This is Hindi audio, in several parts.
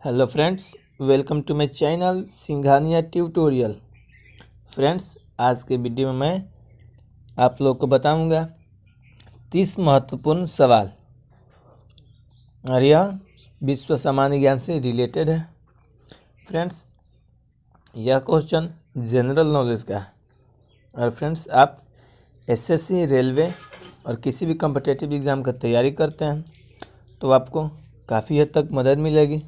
Hello friends, welcome to my channel Singhania tutorial. Friends, आज के वीडियो में मैं आप लोग को बताऊंगा 30 महत्वपूर्ण सवाल और यह विश्व सामान्य ज्ञान से रिलेटेड है। फ्रेंड्स, यह क्वेश्चन जनरल नॉलेज का है और फ्रेंड्स आप एसएससी, रेलवे और किसी भी कॉम्पिटिटिव एग्ज़ाम का तैयारी करते हैं तो आपको काफ़ी हद तक मदद मिलेगी।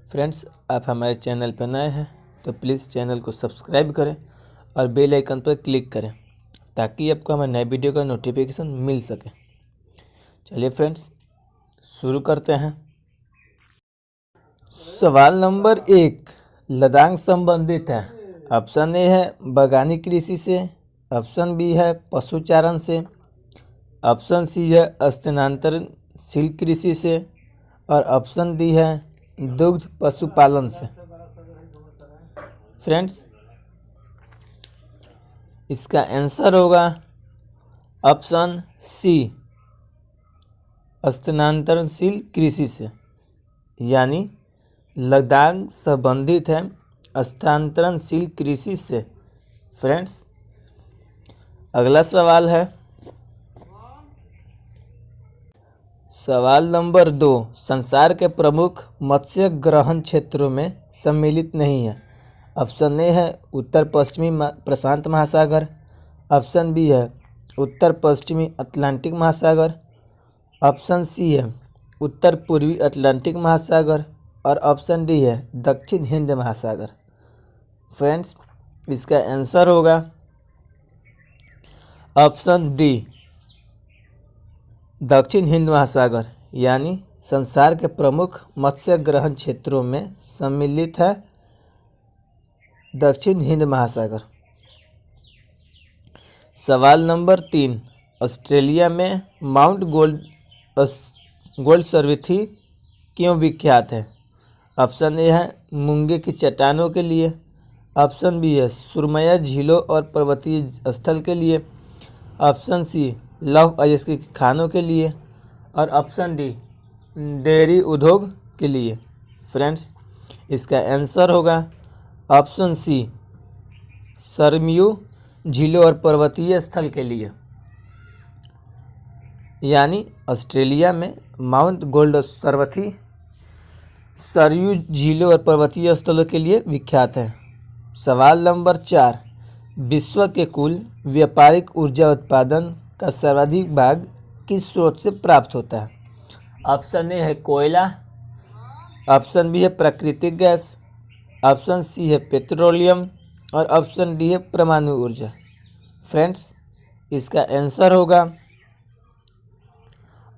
फ्रेंड्स, आप हमारे चैनल पर नए हैं तो प्लीज़ चैनल को सब्सक्राइब करें और बेल आइकन पर क्लिक करें ताकि आपको हमारे नए वीडियो का नोटिफिकेशन मिल सके। चलिए फ्रेंड्स, शुरू करते हैं। सवाल नंबर 1 लद्दाख संबंधित है। ऑप्शन ए है बागानी कृषि से, ऑप्शन बी है पशुचारण से, ऑप्शन सी है स्थानांतरणशील कृषि से और ऑप्शन डी है दुग्ध पशुपालन से। फ्रेंड्स, इसका आंसर होगा ऑप्शन सी स्थानांतरणशील कृषि से, यानी लद्दाख संबंधित है स्थानांतरणशील कृषि से। फ्रेंड्स, अगला सवाल है सवाल नंबर 2 संसार के प्रमुख मत्स्य ग्रहण क्षेत्रों में सम्मिलित नहीं है। ऑप्शन ए है उत्तर पश्चिमी प्रशांत महासागर, ऑप्शन बी है उत्तर पश्चिमी अटलांटिक महासागर, ऑप्शन सी है उत्तर पूर्वी अटलांटिक महासागर और ऑप्शन डी है दक्षिण हिंद महासागर। फ्रेंड्स, इसका आंसर होगा ऑप्शन डी दक्षिण हिंद महासागर, यानी संसार के प्रमुख मत्स्य ग्रहण क्षेत्रों में सम्मिलित है दक्षिण हिंद महासागर। सवाल नंबर 3 ऑस्ट्रेलिया में माउंट गोल्ड सर्विथी क्यों विख्यात है। ऑप्शन ए है मूंगे की चट्टानों के लिए, ऑप्शन बी है सुरमया झीलों और पर्वतीय स्थल के लिए, ऑप्शन सी लौह अयस्क के खानों के लिए और ऑप्शन डी डेयरी उद्योग के लिए। फ्रेंड्स, इसका आंसर होगा ऑप्शन सी सरयू झीलों और पर्वतीय स्थल के लिए, यानी ऑस्ट्रेलिया में माउंट गोल्ड सर्विथी सरयू झीलों और पर्वतीय स्थलों के लिए विख्यात है। सवाल नंबर 4 विश्व के कुल व्यापारिक ऊर्जा उत्पादन का सर्वाधिक भाग किस स्रोत से प्राप्त होता है। ऑप्शन ए है कोयला, ऑप्शन बी है प्राकृतिक गैस, ऑप्शन सी है पेट्रोलियम और ऑप्शन डी है परमाणु ऊर्जा। फ्रेंड्स, इसका आंसर होगा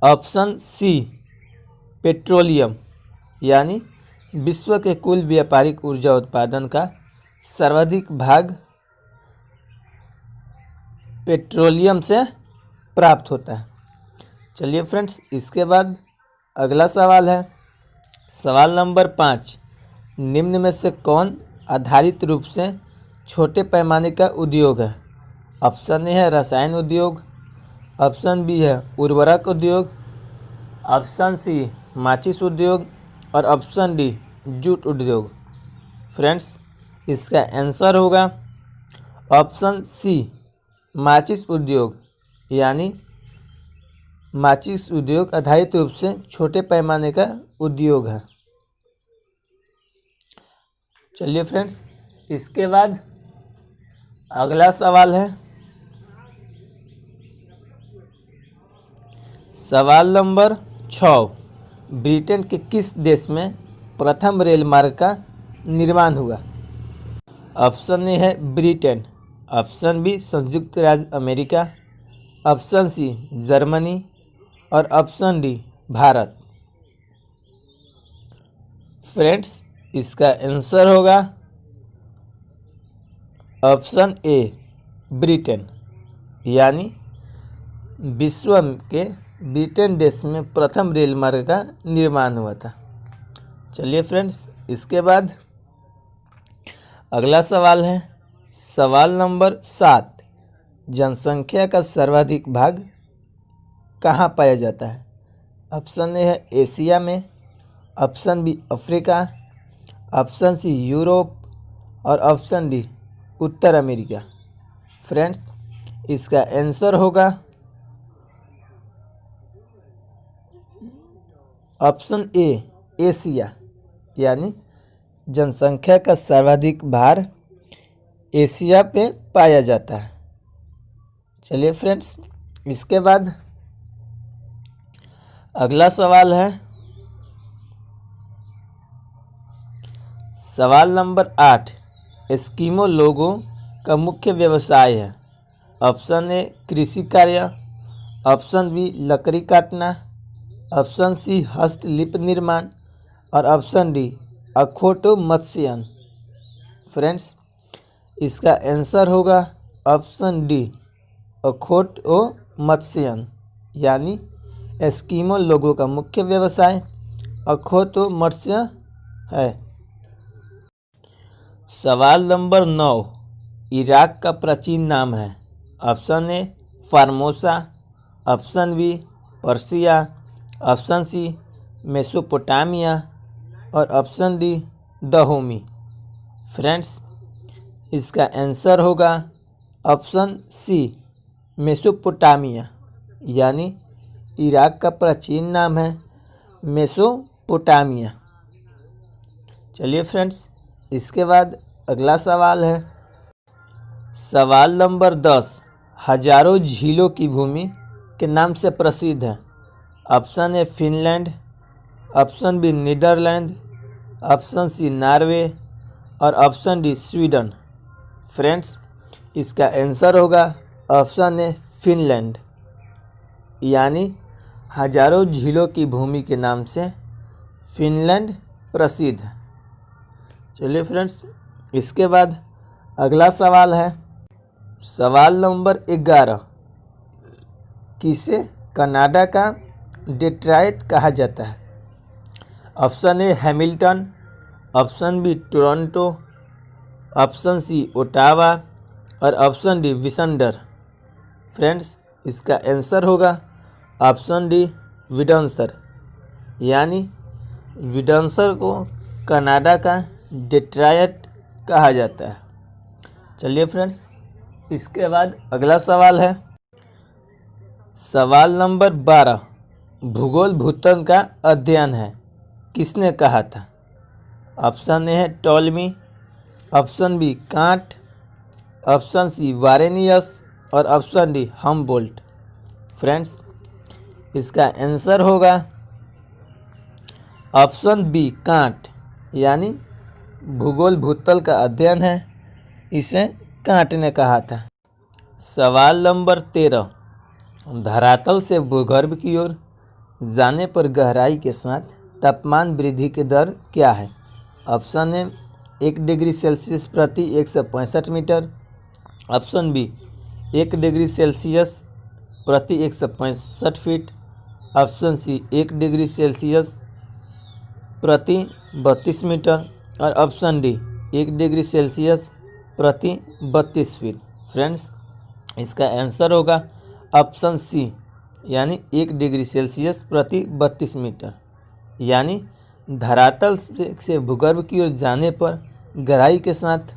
ऑप्शन सी पेट्रोलियम, यानी विश्व के कुल व्यापारिक ऊर्जा उत्पादन का सर्वाधिक भाग पेट्रोलियम से प्राप्त होता है। चलिए फ्रेंड्स, इसके बाद अगला सवाल है सवाल नंबर 5 निम्न में से कौन आधारित रूप से छोटे पैमाने का उद्योग है। ऑप्शन ए है रसायन उद्योग, ऑप्शन बी है उर्वरक उद्योग, ऑप्शन सी माचिस उद्योग और ऑप्शन डी जूट उद्योग। फ्रेंड्स, इसका आंसर होगा ऑप्शन सी माचिस उद्योग, यानी माचिस उद्योग आधारित रूप से छोटे पैमाने का उद्योग है। चलिए फ्रेंड्स, इसके बाद अगला सवाल है सवाल नंबर 6 ब्रिटेन के किस देश में प्रथम रेल मार्ग का निर्माण हुआ। ऑप्शन ए है ब्रिटेन, ऑप्शन बी संयुक्त राज्य अमेरिका, ऑप्शन सी जर्मनी और ऑप्शन डी भारत। फ्रेंड्स, इसका आंसर होगा ऑप्शन ए ब्रिटेन, यानी विश्व के ब्रिटेन देश में प्रथम रेल मार्ग का निर्माण हुआ था। चलिए फ्रेंड्स, इसके बाद अगला सवाल है सवाल नंबर 7 जनसंख्या का सर्वाधिक भाग कहाँ पाया जाता है। ऑप्शन ए है एशिया में, option B Africa, option C Europe और ऑप्शन डी उत्तर अमेरिका। फ्रेंड्स, इसका आंसर होगा ऑप्शन ए एशिया, यानी जनसंख्या का सर्वाधिक भार एशिया पे पाया जाता है। चलिए फ्रेंड्स, इसके बाद अगला सवाल है सवाल नंबर 8। एस्किमो लोगों का मुख्य व्यवसाय है। ऑप्शन ए कृषि कार्य, ऑप्शन बी लकड़ी काटना, ऑप्शन सी हस्तलिपि निर्माण और ऑप्शन डी अखोटो मत्स्यन। फ्रेंड्स, इसका आंसर होगा ऑप्शन डी अखोटो मत्स्यन, यानी एस्किमो लोगों का मुख्य व्यवसाय अखोटो मत्स्य है। सवाल नंबर 9। इराक का प्राचीन नाम है। Option A Formosa, option B Persia, option C Mesopotamia और ऑप्शन डी दहोमी। फ्रेंड्स, इसका आंसर होगा ऑप्शन सी मेसोपोटामिया, यानी इराक का प्राचीन नाम है मेसोपोटामिया। चलिए फ्रेंड्स, इसके बाद अगला सवाल है सवाल नंबर 10। हजारों झीलों की भूमि के नाम से प्रसिद्ध है। Option A Finland, option B Netherland, option C Norway और ऑप्शन डी स्वीडन। फ्रेंड्स, इसका आंसर होगा ऑप्शन ए फिनलैंड, यानी हजारों झीलों की भूमि के नाम से फिनलैंड प्रसिद्ध है। चलिए फ्रेंड्स, इसके बाद अगला सवाल है सवाल नंबर 11। किसे कनाडा का डेट्रॉयट कहा जाता है? Option A Hamilton, option B Toronto, option C Ottawa और ऑप्शन डी विसेंडर। फ्रेंड्स, इसका आंसर होगा ऑप्शन डी विडेंसर, यानी विडेंसर को कनाडा का डेट्रॉयट कहा जाता है। चलिए फ्रेंड्स, इसके बाद अगला सवाल है सवाल नंबर 12। भूगोल भूतल का अध्ययन है किसने कहा था? ऑप्शन ए है Ptolemy, option B Kant, option C Varenius और ऑप्शन डी हमबोल्ट। फ्रेंड्स, इसका आंसर होगा ऑप्शन बी कांट, यानी भूगोल भूतल का अध्ययन है इसे कांट ने कहा था। सवाल नंबर 13। धरातल से भूगर्भ की ओर जाने पर गहराई के साथ तापमान वृद्धि की दर क्या है? ऑप्शन ए 1 डिग्री सेल्सियस प्रति 165 metre, option B 1 degree Celsius प्रति 165 feet, option C 1 degree Celsius प्रति 32 मीटर और ऑप्शन डी 1 डिग्री सेल्सियस प्रति 32 फीट। फ्रेंड्स, इसका आंसर होगा ऑप्शन सी, यानी 1 डिग्री सेल्सियस प्रति 32 मीटर, यानी धरातल से भूगर्भ की ओर जाने पर गहराई के साथ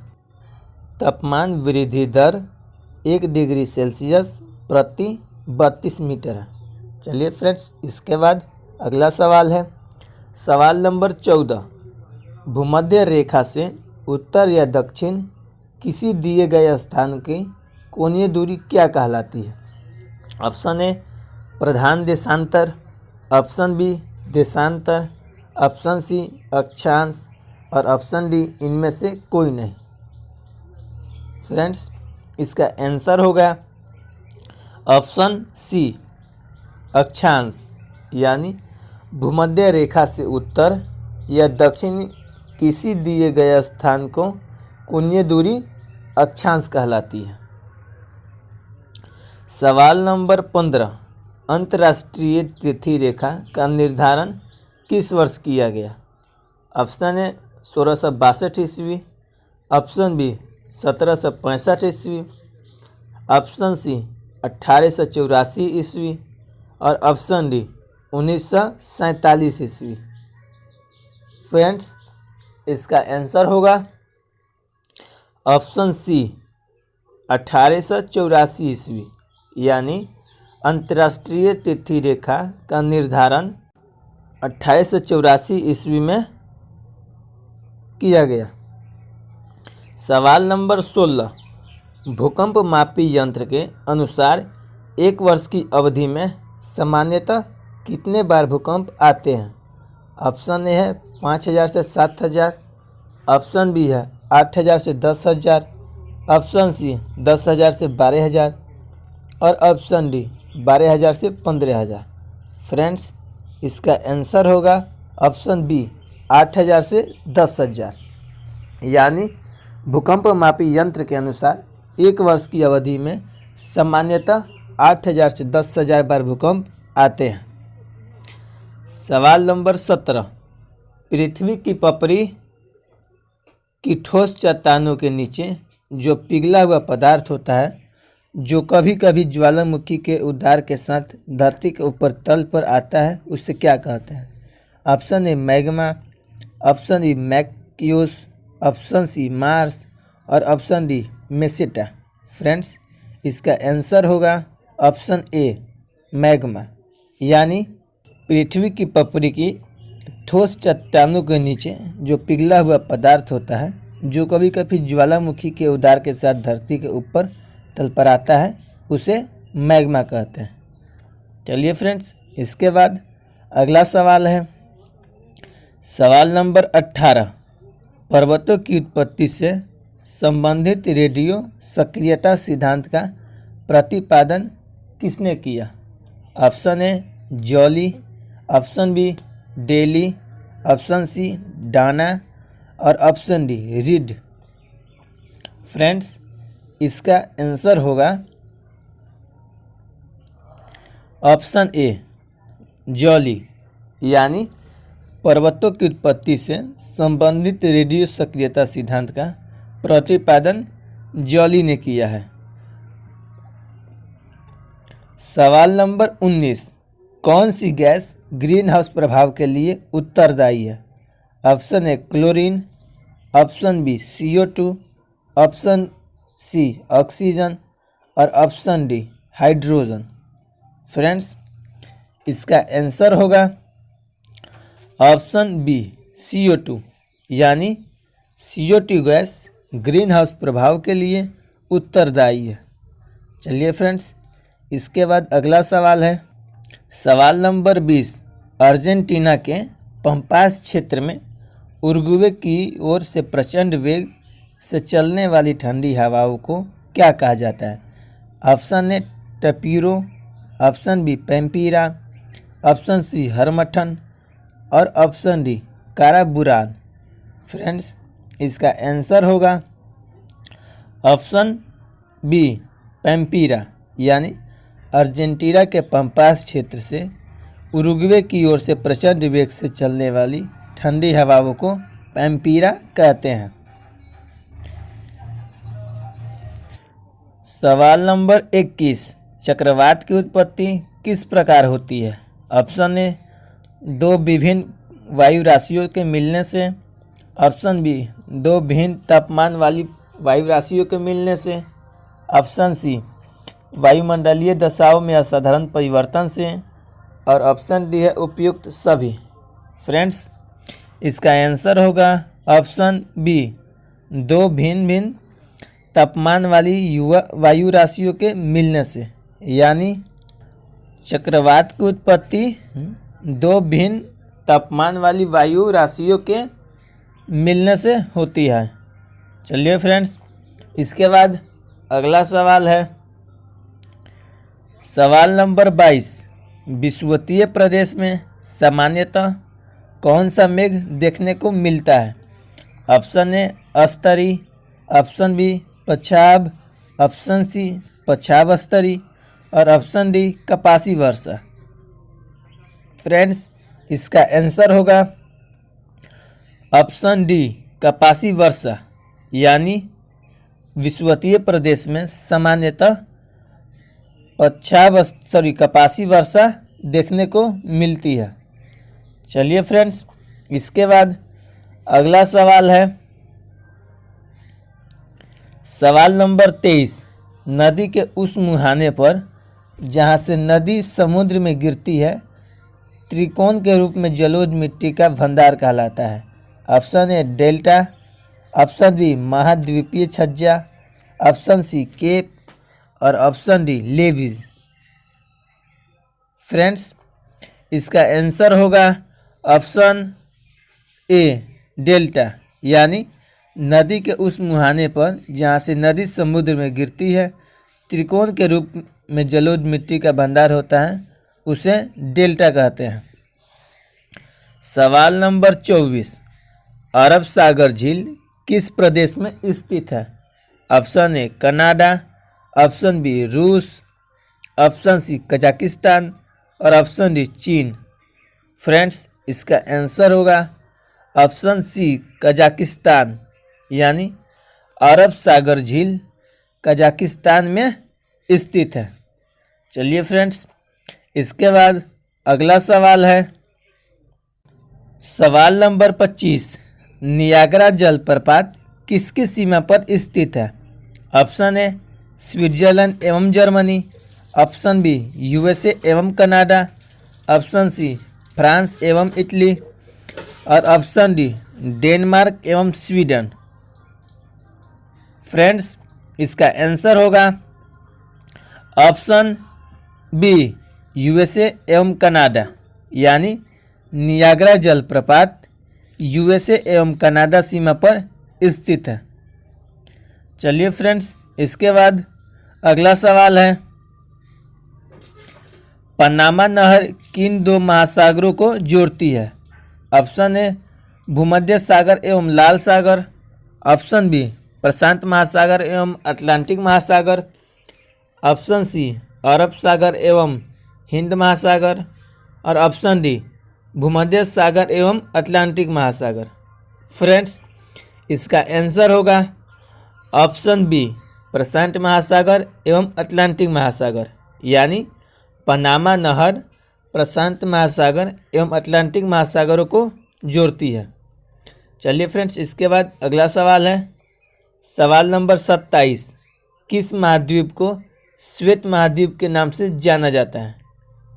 तापमान वृद्धि दर 1 डिग्री सेल्सियस प्रति 32 मीटर है। चलिए फ्रेंड्स, इसके बाद अगला सवाल है सवाल नंबर 14। भूमध्य रेखा से उत्तर या दक्षिण किसी दिए गए स्थान की कोणीय दूरी क्या कहलाती है? ऑप्शन ए प्रधान देशांतर, ऑप्शन बी देशांतर, ऑप्शन सी अक्षांश और ऑप्शन डी इनमें से कोई नहीं। फ्रेंड्स, इसका आंसर होगा ऑप्शन सी अक्षांश, यानी भूमध्य रेखा से उत्तर या दक्षिण किसी दिए गए स्थान को कोणीय दूरी अक्षांश कहलाती है। सवाल नंबर 15। अंतर्राष्ट्रीय तिथि रेखा का निर्धारण किस वर्ष किया गया? ऑप्शन ए 1662 ईस्वी, ऑप्शन बी 1765 ईस्वी, ऑप्शन सी 1884 ईस्वी और ऑप्शन डी 1947 ईस्वी। फ्रेंड्स इसका आंसर होगा ऑप्शन सी 1884 ईस्वी, यानी अंतर्राष्ट्रीय तिथि रेखा का निर्धारण 1884 ईस्वी में किया गया। सवाल नंबर 16, भूकंप मापी यंत्र के अनुसार एक वर्ष की अवधि में सामान्यतः कितने बार भूकंप आते हैं? ऑप्शन ए है 5000 से 7000, ऑप्शन बी है 8000 से 10000, ऑप्शन सी 10000 से 12000 और ऑप्शन डी 12000 से 15000। फ्रेंड्स इसका आंसर होगा ऑप्शन बी 8000 से 10000, यानी भूकंप मापी यंत्र के अनुसार एक वर्ष की अवधि में सामान्यतः 8000 से 10000 बार भूकंप आते हैं। सवाल नंबर 17, पृथ्वी की पपड़ी की ठोस चट्टानों के नीचे जो पिघला हुआ पदार्थ होता है, जो कभी कभी ज्वालामुखी के उद्गार के साथ धरती के ऊपर तल पर आता है, उसे क्या कहते हैं? Option A magma, option B मैक्यूस, ऑप्शन सी मार्स और ऑप्शन डी मेसेटा। फ्रेंड्स इसका आंसर होगा ऑप्शन ए मैग्मा, यानी पृथ्वी की पपड़ी की ठोस चट्टानों के नीचे जो पिघला हुआ पदार्थ होता है, जो कभी कभी ज्वालामुखी के उद्गार के साथ धरती के ऊपर तल पर आता है, उसे मैग्मा कहते हैं। चलिए फ्रेंड्स इसके बाद अगला सवाल है सवाल नंबर 18, पर्वतों की उत्पत्ति से संबंधित रेडियो सक्रियता सिद्धांत का प्रतिपादन किसने किया? Option A Joly, option B Daly, option C Dana और ऑप्शन डी रीड। फ्रेंड्स इसका आंसर होगा ऑप्शन ए जॉली, यानी पर्वतों की उत्पत्ति से संबंधित रेडियो सक्रियता सिद्धांत का प्रतिपादन जॉली ने किया है। सवाल नंबर 19, कौन सी गैस ग्रीन हाउस प्रभाव के लिए उत्तरदायी है? Option A chlorine, option B CO2, option C oxygen और ऑप्शन डी हाइड्रोजन। फ्रेंड्स इसका आंसर होगा ऑप्शन बी CO2, यानी CO2 गैस ग्रीन हाउस प्रभाव के लिए उत्तरदायी है। चलिए फ्रेंड्स इसके बाद अगला सवाल है सवाल नंबर 20, अर्जेंटीना के पंपास क्षेत्र में उरुग्वे की ओर से प्रचंड वेग से चलने वाली ठंडी हवाओं को क्या कहा जाता है? ऑप्शन ए टपीरो, option B pampero, option C harmattan और ऑप्शन डी काराबुरान। फ्रेंड्स इसका आंसर होगा ऑप्शन बी पैम्पीरा, यानी अर्जेंटीना के पंपास क्षेत्र से उरुग्वे की ओर से प्रचंड वेग से चलने वाली ठंडी हवाओं को पैम्पीरा कहते हैं। सवाल नंबर 21, चक्रवात की उत्पत्ति किस प्रकार होती है? ऑप्शन ए दो विभिन्न वायु राशियों के मिलने से, ऑप्शन बी दो भिन्न तापमान वाली वायु राशियों के मिलने से, ऑप्शन सी वायुमंडलीय दशाओं में असाधारण परिवर्तन से और ऑप्शन डी है उपयुक्त सभी। फ्रेंड्स इसका आंसर होगा ऑप्शन बी दो भिन्न भिन्न तापमान वाली वायु राशियों के मिलने से, यानी चक्रवात की उत्पत्ति दो भिन्न तापमान वाली वायु राशियों के मिलने से होती है। चलिए फ्रेंड्स इसके बाद अगला सवाल है सवाल नंबर 22, विषुवतीय प्रदेश में सामान्यतः कौन सा मेघ देखने को मिलता है? ऑप्शन ए अस्तरी, ऑप्शन बी पछाब, ऑप्शन सी पछाब स्तरी और ऑप्शन डी कपासी वर्षा। फ्रेंड्स इसका आंसर होगा ऑप्शन डी कपासी वर्षा, यानी विषुवतीय प्रदेश में सामान्यतः कपासी वर्षा देखने को मिलती है। चलिए फ्रेंड्स इसके बाद अगला सवाल है सवाल नंबर 23। नदी के उस मुहाने पर जहाँ से नदी समुद्र में गिरती है त्रिकोण के रूप में जलोढ़ मिट्टी का भंडार कहलाता है। Option A delta, option B महाद्वीपीय छज्जा, ऑप्शन सी केप और ऑप्शन डी लेवीज। फ्रेंड्स, इसका आंसर होगा ऑप्शन ए डेल्टा, यानी नदी के उस मुहाने पर जहाँ से नदी समुद्र में गिरती है त्रिकोण के रूप में जलोढ़ मिट्टी का भंडार होता है, उसे डेल्टा कहते हैं। सवाल नंबर 24। अरब सागर झील किस प्रदेश में स्थित है? Option A Canada, option B रूस, ऑप्शन सी कजाकिस्तान और ऑप्शन डी चीन। फ्रेंड्स, इसका आंसर होगा ऑप्शन सी कजाकिस्तान, यानी अरब सागर झील कजाकिस्तान में स्थित है। चलिए फ्रेंड्स, इसके बाद अगला सवाल है सवाल नंबर 25। नियाग्रा जलप्रपात किसकी सीमा पर स्थित है? ऑप्शन ए स्विट्जरलैंड एवं जर्मनी, ऑप्शन बी यूएसए एवं कनाडा, ऑप्शन सी फ्रांस एवं इटली और ऑप्शन डी डेनमार्क एवं स्वीडन। फ्रेंड्स, इसका आंसर होगा ऑप्शन बी यूएसए एवं कनाडा, यानी नियाग्रा जलप्रपात यूएसए एवं कनाडा सीमा पर स्थित है। चलिए फ्रेंड्स, इसके बाद अगला सवाल है पनामा नहर किन दो महासागरों को जोड़ती है? ऑप्शन ए भूमध्य सागर एवं लाल सागर, ऑप्शन बी प्रशांत महासागर एवं अटलांटिक महासागर, ऑप्शन सी अरब सागर एवं हिंद महासागर और ऑप्शन डी भूमध्य सागर एवं अटलांटिक महासागर। फ्रेंड्स, इसका आंसर होगा ऑप्शन बी प्रशांत महासागर एवं अटलांटिक महासागर, यानी पनामा नहर प्रशांत महासागर एवं अटलांटिक महासागरों को जोड़ती है। चलिए फ्रेंड्स, इसके बाद अगला सवाल है सवाल नंबर 27। किस महाद्वीप को श्वेत महाद्वीप के नाम से जाना जाता है?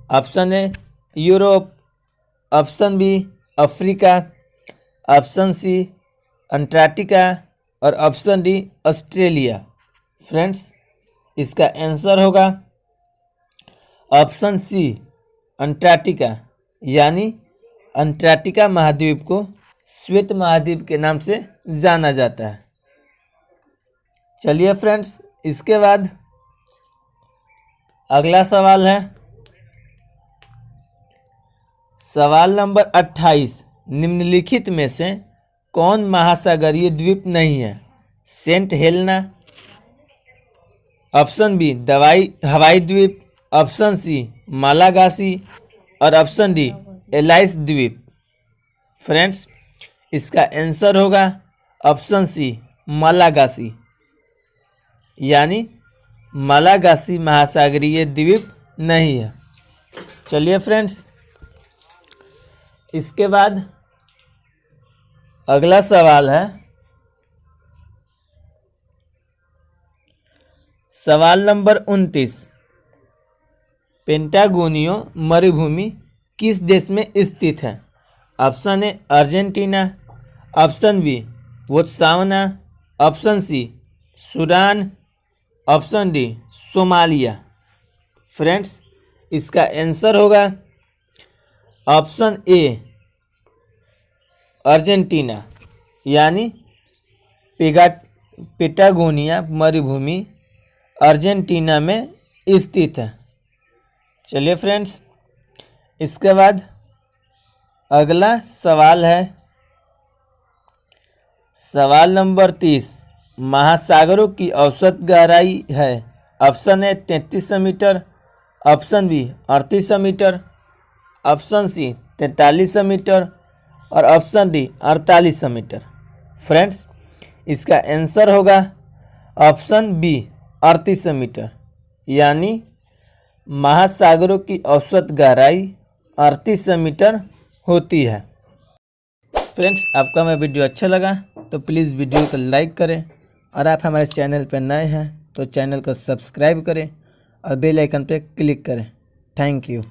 Option A Europe, option B Africa, option C Antarctica और ऑप्शन डी ऑस्ट्रेलिया। फ्रेंड्स, इसका आंसर होगा ऑप्शन सी अंटार्कटिका, यानी अंटार्कटिका महाद्वीप को श्वेत महाद्वीप के नाम से जाना जाता है। चलिए फ्रेंड्स, इसके बाद अगला सवाल है सवाल नंबर 28। निम्नलिखित में से कौन महासागरीय द्वीप नहीं है? सेंट हेलेना, ऑप्शन बी हवाई द्वीप, ऑप्शन सी मालागासी और ऑप्शन डी एलाइस द्वीप। फ्रेंड्स, इसका आंसर होगा ऑप्शन सी मालागासी, यानी मालागासी महासागरीय द्वीप नहीं है। चलिए फ्रेंड्स, इसके बाद अगला सवाल है सवाल नंबर 29। पेंटागोनियो मरुभूमि किस देश में स्थित है? Option A Argentina, option B Botswana, option C Sudan, option D Somalia. Friends, इसका आंसर होगा ऑप्शन ए अर्जेंटीना, यानी पेटागोनिया मरुभूमि अर्जेंटीना में स्थित है। चलिए फ्रेंड्स, इसके बाद अगला सवाल है सवाल नंबर 30। महासागरों की औसत गहराई है? Option A 3300 metre, option B 3800 metre, option C 4300 metre और ऑप्शन डी 4800 मीटर। फ्रेंड्स, इसका आंसर होगा ऑप्शन बी 3800 मीटर, यानी महासागरों की औसत गहराई 3800 मीटर होती है। फ्रेंड्स, आपका हमारा वीडियो अच्छा लगा तो प्लीज़ वीडियो को लाइक करें, और आप हमारे चैनल पर नए हैं तो चैनल को सब्सक्राइब करें और बेल आइकन पर क्लिक करें। Thank you.